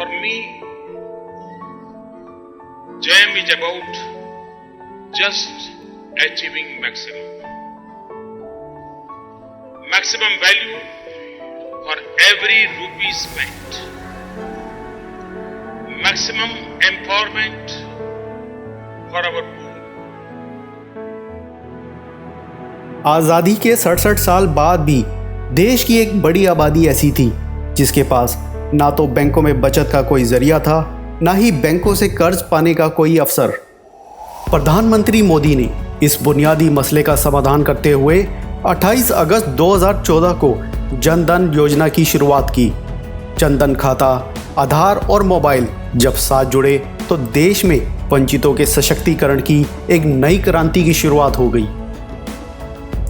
For me, JAM is about just achieving maximum value for every rupee spent, maximum empowerment for our poor. आज़ादी के 67 साल बाद भी देश की एक बड़ी आबादी ऐसी थी जिसके पास ना तो बैंकों में बचत का कोई जरिया था, ना ही बैंकों से कर्ज पाने का कोई अवसर। प्रधानमंत्री मोदी ने इस बुनियादी मसले का समाधान करते हुए 28 अगस्त 2014 को जन धन योजना की शुरुआत की। जन धन खाता, आधार और मोबाइल जब साथ जुड़े तो देश में वंचितों के सशक्तिकरण की एक नई क्रांति की शुरुआत हो गई।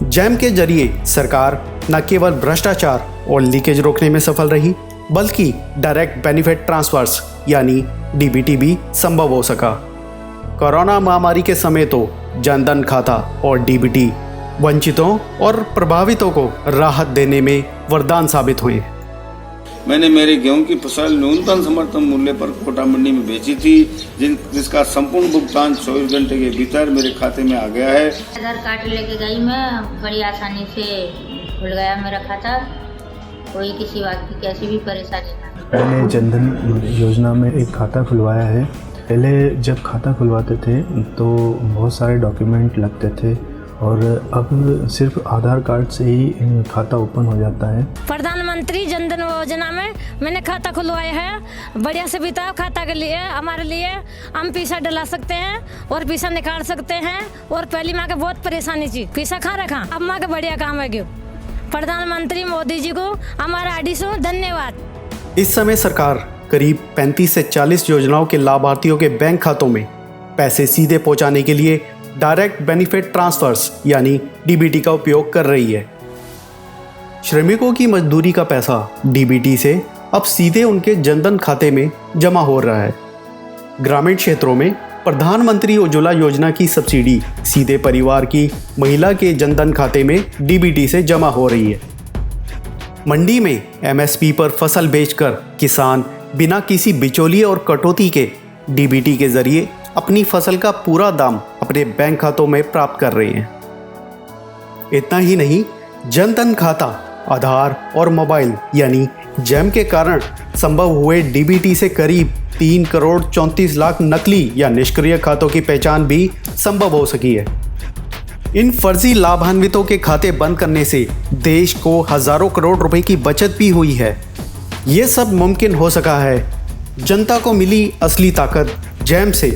जैम के जरिए सरकार न केवल भ्रष्टाचार और लीकेज रोकने में सफल रही, बल्कि डायरेक्ट बेनिफिट ट्रांसफर्स यानी डीबीटी भी संभव हो सका। कोरोना महामारी के समय तो जन धन खाता और डीबीटी वंचितों और प्रभावितों को राहत देने में वरदान साबित हुए। मैंने मेरे गेहूं की फसल न्यूनतम समर्थन मूल्य पर कोटा मंडी में बेची थी, जिसका संपूर्ण भुगतान 24 घंटे के भीतर मेरे खाते में आ गया है। आधार कार्ड लेके गई मैं, बड़ी आसानी से खुल गया मेरा खाता, कोई किसी बात की कैसी भी परेशानी नहीं। पहले जन धन योजना में एक खाता खुलवाया है। पहले जब खाता खुलवाते थे तो बहुत सारे डॉक्यूमेंट लगते थे और अब सिर्फ आधार कार्ड से ही खाता ओपन हो जाता है। प्रधानमंत्री जन धन योजना में मैंने खाता खुलवाया है। बढ़िया सुविधा खाता के लिए, हमारे लिए हम पैसा डला सकते हैं और पैसा निकाल सकते हैं। और पहली माँ के बहुत परेशानी थी, पैसा कहाँ रखा, अब माँ का बढ़िया काम है। क्यों प्रधानमंत्री मोदी जी को हमारा आडी से धन्यवाद। इस समय सरकार करीब 35 से 40 योजनाओं के लाभार्थियों के बैंक खातों में पैसे सीधे पहुंचाने के लिए डायरेक्ट बेनिफिट ट्रांसफर्स यानी डीबीटी का उपयोग कर रही है। श्रमिकों की मजदूरी का पैसा डीबीटी से अब सीधे उनके जनधन खाते में जमा हो रहा है। ग्रामीण क्षेत्रों में प्रधानमंत्री उज्ज्वला योजना की सब्सिडी सीधे परिवार की महिला के जनधन खाते में डीबीटी से जमा हो रही है। मंडी में एमएसपी पर फसल बेचकर किसान बिना किसी बिचौलिए और कटौती के डीबीटी के जरिए अपनी फसल का पूरा दाम अपने बैंक खातों में प्राप्त कर रहे हैं। इतना ही नहीं, जन धन खाता, आधार और मोबाइल यानी जैम के कारण संभव हुए डीबीटी से करीब 3 करोड़ 34 लाख नकली या निष्क्रिय खातों की पहचान भी संभव हो सकी है। इन फर्जी लाभान्वितों के खाते बंद करने से देश को हजारों करोड़ रुपए की बचत भी हुई है। ये सब मुमकिन हो सका है जनता को मिली असली ताकत जैम से।